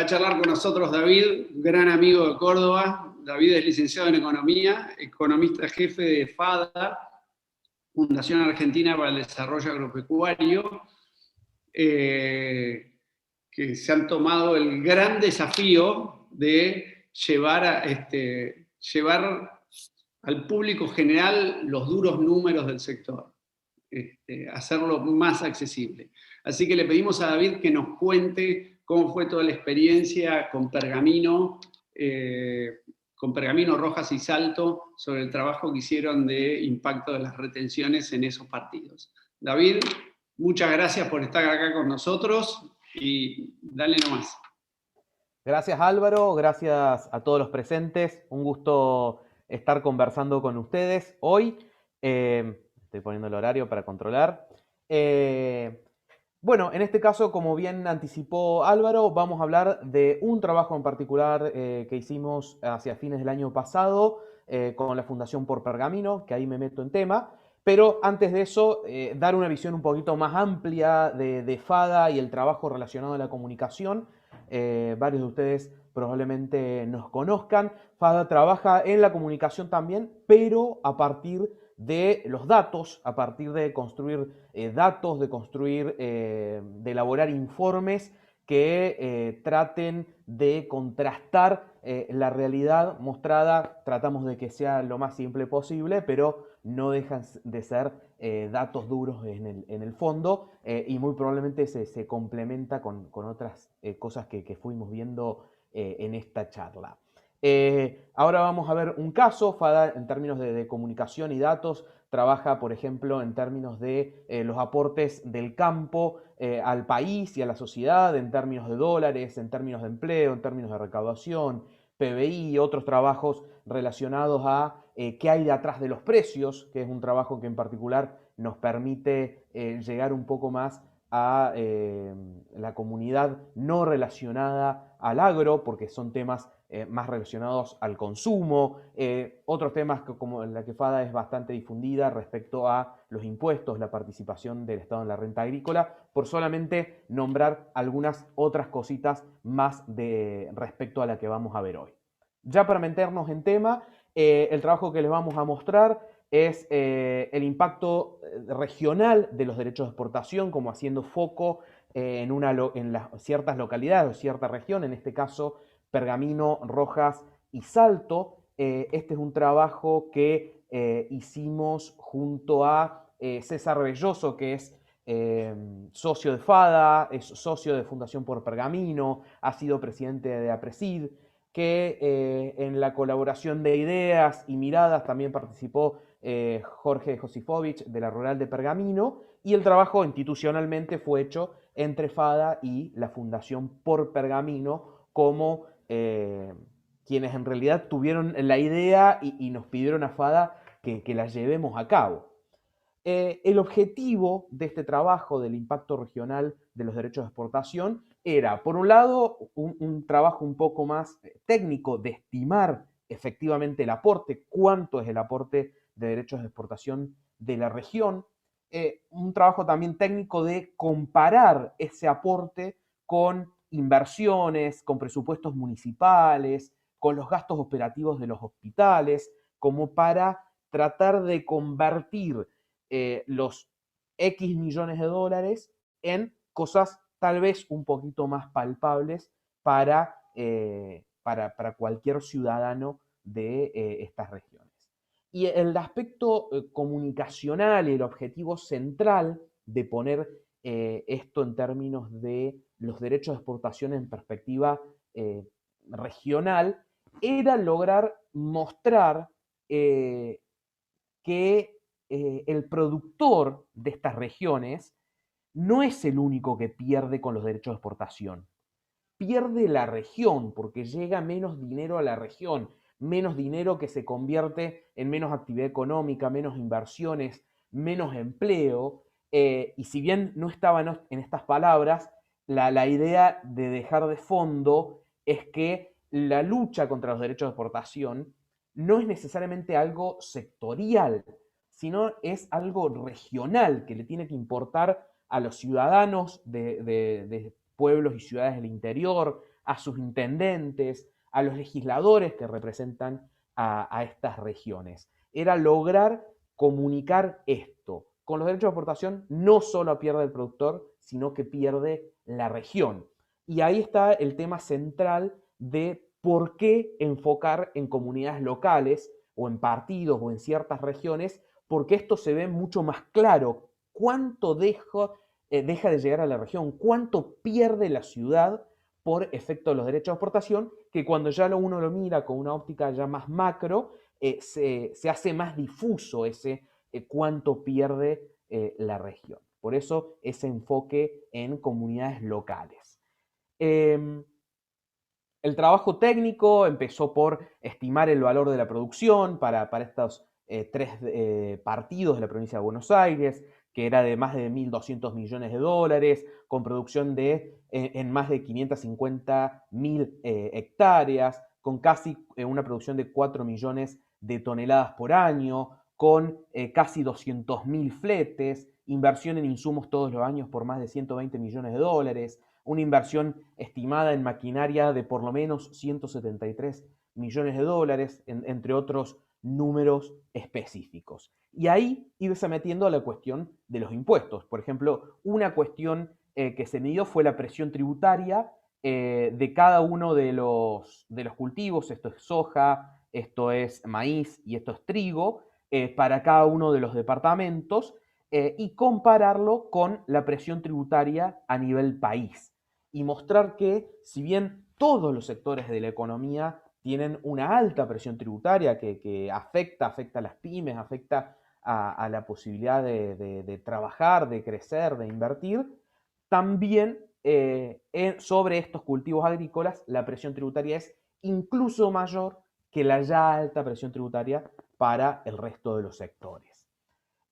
a charlar con nosotros David, un gran amigo de Córdoba. David es licenciado en Economía, economista jefe de FADA, Fundación Argentina para el Desarrollo Agropecuario, que se han tomado el gran desafío de llevar al público general los duros números del sector, hacerlo más accesible. Así que le pedimos a David que nos cuente cómo fue toda la experiencia con Pergamino Rojas y Salto, sobre el trabajo que hicieron de impacto de las retenciones en esos partidos. David, muchas gracias por estar acá con nosotros y dale nomás. Gracias Álvaro, gracias a todos los presentes, un gusto estar conversando con ustedes hoy. Estoy poniendo el horario para controlar. Bueno, en este caso, como bien anticipó Álvaro, vamos a hablar de un trabajo en particular que hicimos hacia fines del año pasado con la Fundación por Pergamino, que ahí me meto en tema. Pero antes de eso, dar una visión un poquito más amplia de FADA y el trabajo relacionado a la comunicación. Varios de ustedes probablemente nos conozcan. FADA trabaja en la comunicación también, pero a partir de los datos, a partir de construir datos, de elaborar informes que traten de contrastar la realidad mostrada. Tratamos de que sea lo más simple posible, pero no dejan de ser datos duros en el fondo, y muy probablemente se complementa con otras cosas que fuimos viendo en esta charla. Ahora vamos a ver un caso. FADA, en términos de comunicación y datos, trabaja, por ejemplo, en términos de los aportes del campo al país y a la sociedad, en términos de dólares, en términos de empleo, en términos de recaudación, PBI y otros trabajos relacionados a qué hay detrás de los precios, que es un trabajo que en particular nos permite llegar un poco más a la comunidad no relacionada al agro, porque son temas más relacionados al consumo. Otros temas como la que FADA es bastante difundida respecto a los impuestos, la participación del Estado en la renta agrícola, por solamente nombrar algunas otras cositas más respecto a la que vamos a ver hoy. Ya para meternos en tema, el trabajo que les vamos a mostrar es el impacto regional de los derechos de exportación, como haciendo foco en ciertas localidades o cierta región, en este caso Pergamino, Rojas y Salto. Este es un trabajo que hicimos junto a César Belloso, que es socio de FADA, es socio de Fundación por Pergamino, ha sido presidente de APRESID, que en la colaboración de ideas y miradas también participó Jorge Josifovich de la Rural de Pergamino, y el trabajo institucionalmente fue hecho entre FADA y la Fundación por Pergamino como quienes en realidad tuvieron la idea y nos pidieron a FADA que la llevemos a cabo. El objetivo de este trabajo del impacto regional de los derechos de exportación era, por un lado, un trabajo un poco más técnico de estimar efectivamente el aporte, cuánto es el aporte de derechos de exportación de la región. Un trabajo también técnico de comparar ese aporte con inversiones, con presupuestos municipales, con los gastos operativos de los hospitales, como para tratar de convertir los X millones de dólares en cosas tal vez un poquito más palpables para cualquier ciudadano de estas regiones. Y el aspecto comunicacional y el objetivo central de poner esto en términos de los derechos de exportación en perspectiva regional era lograr mostrar que el productor de estas regiones no es el único que pierde con los derechos de exportación. Pierde la región porque llega menos dinero a la región, menos dinero que se convierte en menos actividad económica, menos inversiones, menos empleo. Y si bien no estaban en estas palabras, la idea de dejar de fondo es que la lucha contra los derechos de exportación no es necesariamente algo sectorial, sino es algo regional que le tiene que importar a los ciudadanos de pueblos y ciudades del interior, a sus intendentes, a los legisladores que representan a estas regiones. Era lograr comunicar esto. Con los derechos de exportación no solo pierde el productor, sino que pierde la región. Y ahí está el tema central de por qué enfocar en comunidades locales o en partidos o en ciertas regiones, porque esto se ve mucho más claro. ¿Cuánto deja de llegar a la región? ¿Cuánto pierde la ciudad por efecto de los derechos de exportación? Que cuando ya uno lo mira con una óptica ya más macro, se hace más difuso ese cuánto pierde la región. Por eso ese enfoque en comunidades locales. El trabajo técnico empezó por estimar el valor de la producción para estos tres partidos de la provincia de Buenos Aires, que era de más de 1.200 millones de dólares, con producción en más de 550.000 hectáreas, con casi una producción de 4 millones de toneladas por año, con casi 200.000 fletes, inversión en insumos todos los años por más de 120 millones de dólares, una inversión estimada en maquinaria de por lo menos 173 millones de dólares, entre otros números específicos. Y ahí irse metiendo a la cuestión de los impuestos. Por ejemplo, una cuestión que se midió fue la presión tributaria de cada uno de los cultivos. Esto es soja, esto es maíz y esto es trigo, para cada uno de los departamentos, y compararlo con la presión tributaria a nivel país. Y mostrar que, si bien todos los sectores de la economía tienen una alta presión tributaria que afecta a las pymes, afecta a la posibilidad de trabajar, de crecer, de invertir, también sobre estos cultivos agrícolas la presión tributaria es incluso mayor que la ya alta presión tributaria para el resto de los sectores.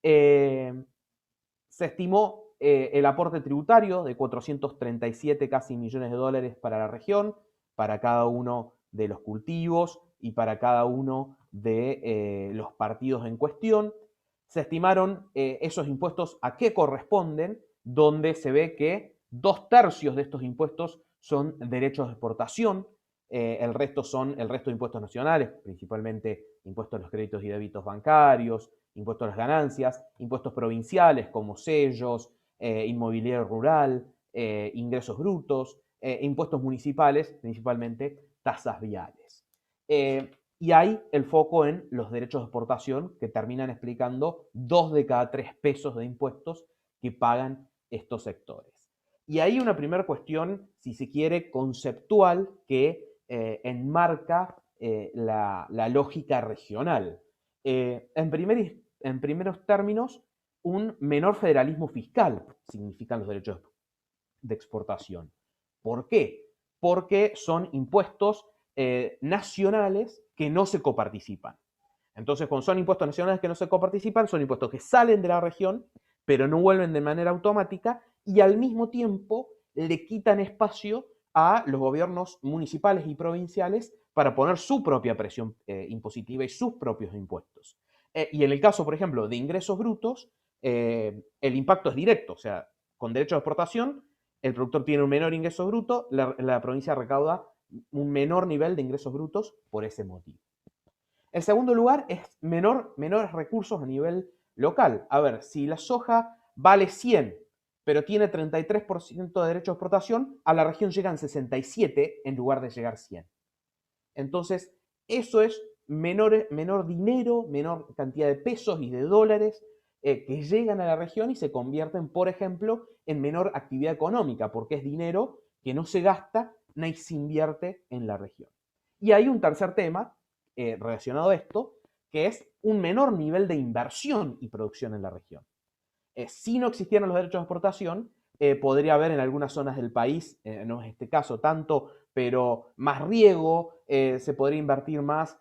Se estimó el aporte tributario de 437 casi millones de dólares para la región, para cada uno de los cultivos y para cada uno de los partidos en cuestión. Se estimaron esos impuestos a qué corresponden, donde se ve que 2/3 de estos impuestos son derechos de exportación, el resto de impuestos nacionales, principalmente impuestos a los créditos y débitos bancarios, impuestos a las ganancias, impuestos provinciales como sellos, inmobiliario rural, ingresos brutos, impuestos municipales, principalmente tasas viales. Y hay el foco en los derechos de exportación, que terminan explicando 2 de cada 3 pesos de impuestos que pagan estos sectores. Y hay una primera cuestión, si se quiere, conceptual, que enmarca la lógica regional. En primeros términos, un menor federalismo fiscal significan los derechos de exportación. ¿Por qué? Porque son impuestos nacionales que no se coparticipan. Entonces, cuando son impuestos nacionales que no se coparticipan, son impuestos que salen de la región, pero no vuelven de manera automática, y al mismo tiempo le quitan espacio a los gobiernos municipales y provinciales para poner su propia presión impositiva y sus propios impuestos. Y en el caso, por ejemplo, de ingresos brutos, el impacto es directo, o sea, con derecho de exportación, el productor tiene un menor ingreso bruto, la provincia recauda un menor nivel de ingresos brutos por ese motivo. El segundo lugar es menores recursos a nivel local. A ver, si la soja vale 100, pero tiene 33% de derecho de exportación, a la región llegan 67 en lugar de llegar 100. Entonces, eso es menor dinero, menor cantidad de pesos y de dólares que llegan a la región y se convierten, por ejemplo, en menor actividad económica, porque es dinero que no se gasta ni se invierte en la región. Y hay un tercer tema relacionado a esto, que es un menor nivel de inversión y producción en la región. Si no existieran los derechos de exportación, podría haber en algunas zonas del país, no es este caso tanto, pero más riego, se podría invertir más,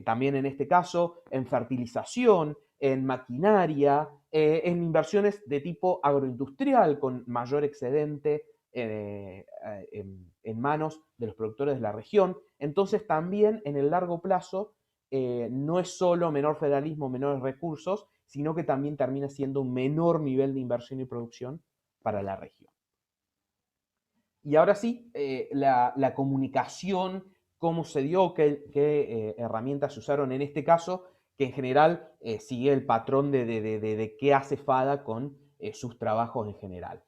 también en este caso, en fertilización, en maquinaria, en inversiones de tipo agroindustrial con mayor excedente en manos de los productores de la región. Entonces también en el largo plazo no es solo menor federalismo, menores recursos, sino que también termina siendo un menor nivel de inversión y producción para la región. Y ahora sí, la comunicación, cómo se dio, qué herramientas se usaron en este caso, que en general sigue el patrón de qué hace FADA con sus trabajos en general.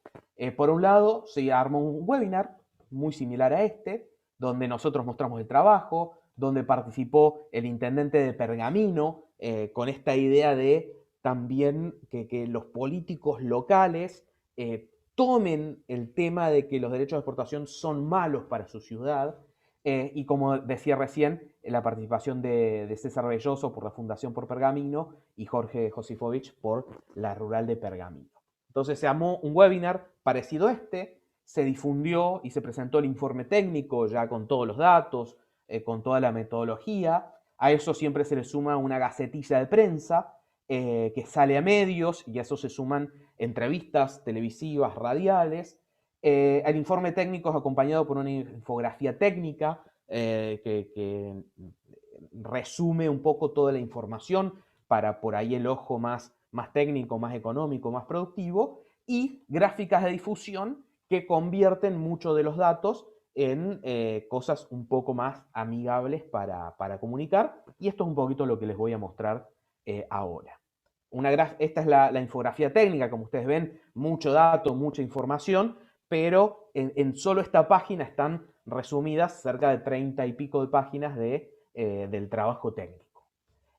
Por un lado, se armó un webinar muy similar a este, donde nosotros mostramos el trabajo, donde participó el intendente de Pergamino, con esta idea de también que los políticos locales tomen el tema de que los derechos de exportación son malos para su ciudad, y como decía recién, la participación de César Belloso por la Fundación por Pergamino y Jorge Josifovich por la Rural de Pergamino. Entonces se armó un webinar parecido a este, se difundió y se presentó el informe técnico ya con todos los datos, con toda la metodología. A eso siempre se le suma una gacetilla de prensa que sale a medios, y a eso se suman entrevistas televisivas, radiales. El informe técnico es acompañado por una infografía técnica que resume un poco toda la información para por ahí el ojo más técnico, más económico, más productivo, y gráficas de difusión que convierten muchos de los datos en cosas un poco más amigables para comunicar, y esto es un poquito lo que les voy a mostrar ahora. Esta es la infografía técnica, como ustedes ven, mucho dato, mucha información, pero en solo esta página están resumidas cerca de 30 y pico de páginas del trabajo técnico.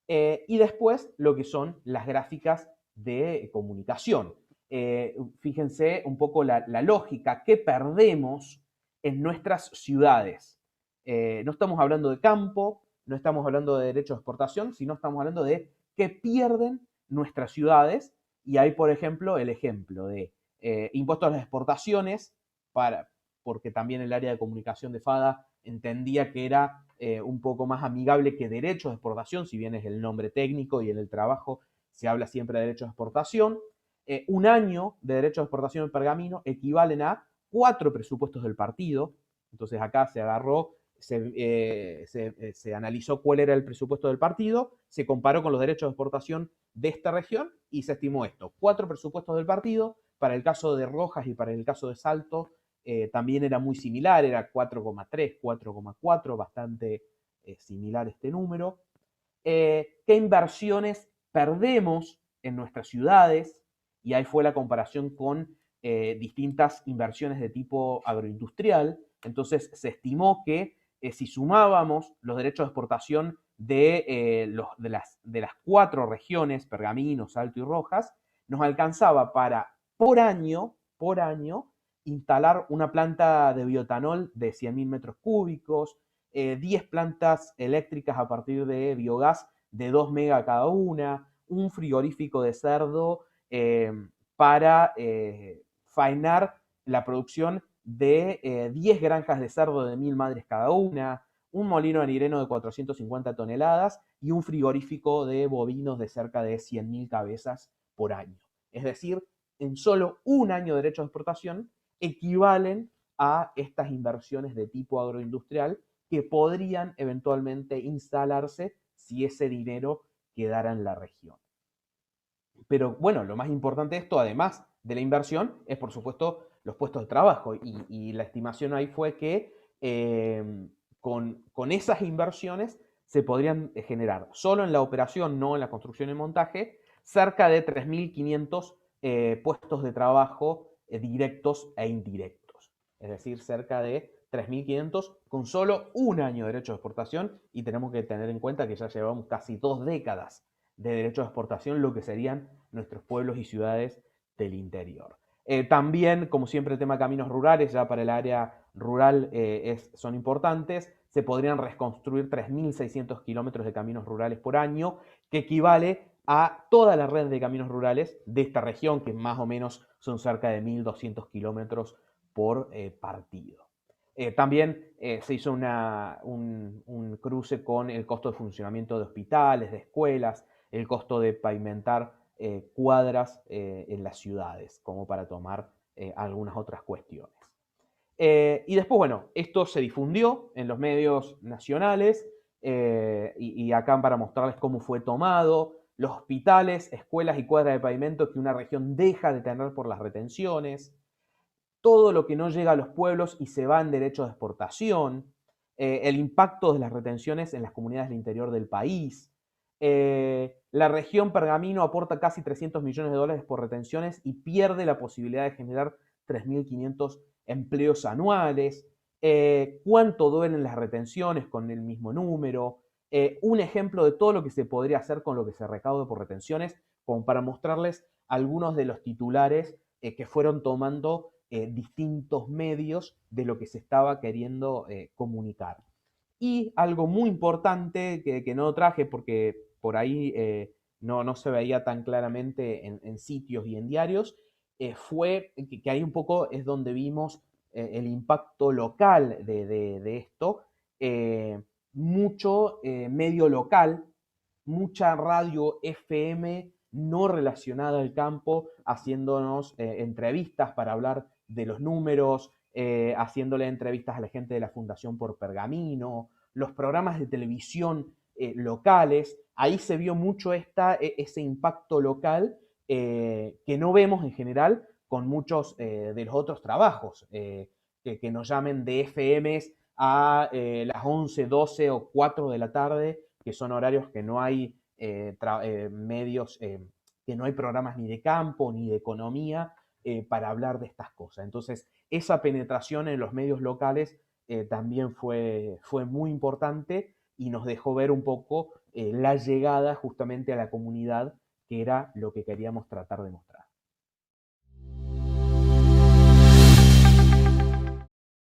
Y después lo que son las gráficas de comunicación. Fíjense un poco la lógica que perdemos en nuestras ciudades. No estamos hablando de campo, no estamos hablando de derechos de exportación, sino estamos hablando de que pierden nuestras ciudades. Y hay, por ejemplo, el ejemplo de impuestos a las exportaciones, porque también el área de comunicación de FADA entendía que era un poco más amigable que derechos de exportación, si bien es el nombre técnico y en el trabajo se habla siempre de derechos de exportación. Un año de derechos de exportación en Pergamino equivalen a 4 presupuestos del partido. Entonces acá se agarró, se analizó cuál era el presupuesto del partido, se comparó con los derechos de exportación de esta región y se estimó esto: 4 presupuestos del partido. Para el caso de Rojas y para el caso de Salto también era muy similar, era 4,3, 4,4, bastante similar este número. ¿Qué inversiones perdemos en nuestras ciudades? Y ahí fue la comparación con distintas inversiones de tipo agroindustrial. Entonces se estimó que si sumábamos los derechos de exportación de las 4 regiones, Pergamino, Salto y Rojas, nos alcanzaba para, por año, instalar una planta de bioetanol de 100.000 metros cúbicos, 10 plantas eléctricas a partir de biogás de 2 mega cada una, un frigorífico de cerdo para faenar la producción de 10 granjas de cerdo de 1.000 madres cada una, un molino anireno de 450 toneladas y un frigorífico de bovinos de cerca de 100.000 cabezas por año. Es decir, en solo un año de derechos de exportación equivalen a estas inversiones de tipo agroindustrial que podrían eventualmente instalarse si ese dinero quedara en la región. Pero bueno, lo más importante de esto, además de la inversión, es por supuesto los puestos de trabajo. Y la estimación ahí fue que con esas inversiones se podrían generar, solo en la operación, no en la construcción y montaje, cerca de 3.500 puestos de trabajo directos e indirectos. Es decir, cerca de 3.500 con solo un año de derecho de exportación, y tenemos que tener en cuenta que ya llevamos casi 2 décadas de derechos de exportación, lo que serían nuestros pueblos y ciudades del interior. También, como siempre, el tema de caminos rurales, ya para el área rural son importantes. Se podrían reconstruir 3.600 kilómetros de caminos rurales por año, que equivale a toda la red de caminos rurales de esta región, que más o menos son cerca de 1.200 kilómetros por partido. También se hizo un cruce con el costo de funcionamiento de hospitales, de escuelas, el costo de pavimentar cuadras en las ciudades, como para tomar algunas otras cuestiones. Y después, bueno, esto se difundió en los medios nacionales, y acá para mostrarles cómo fue tomado, los hospitales, escuelas y cuadras de pavimento que una región deja de tener por las retenciones. todo lo que no llega a los pueblos y se va en derechos de exportación, el impacto de las retenciones en las comunidades del interior del país. La región Pergamino aporta casi 300 millones de dólares por retenciones y pierde la posibilidad de generar 3.500 empleos anuales. ¿Cuánto duelen las retenciones con el mismo número? Un ejemplo de todo lo que se podría hacer con lo que se recaude por retenciones, como para mostrarles algunos de los titulares que fueron tomando distintos medios de lo que se estaba queriendo comunicar. Y algo muy importante que no traje porque por ahí no se veía tan claramente en sitios y en diarios, fue que ahí un poco es donde vimos el impacto local de esto. Eh, Mucho medio local, mucha radio FM no relacionada al campo, haciéndonos entrevistas para hablar de los números, haciéndole entrevistas a la gente de la Fundación por Pergamino, los programas de televisión locales. Ahí se vio mucho ese impacto local que no vemos en general con muchos de los otros trabajos, que nos llamen de FMs a las 11, 12 o 4 de la tarde, que son horarios que no hay medios, que no hay programas ni de campo ni de economía para hablar de estas cosas. Entonces, esa penetración en los medios locales también fue muy importante y nos dejó ver un poco la llegada justamente a la comunidad, que era lo que queríamos tratar de mostrar.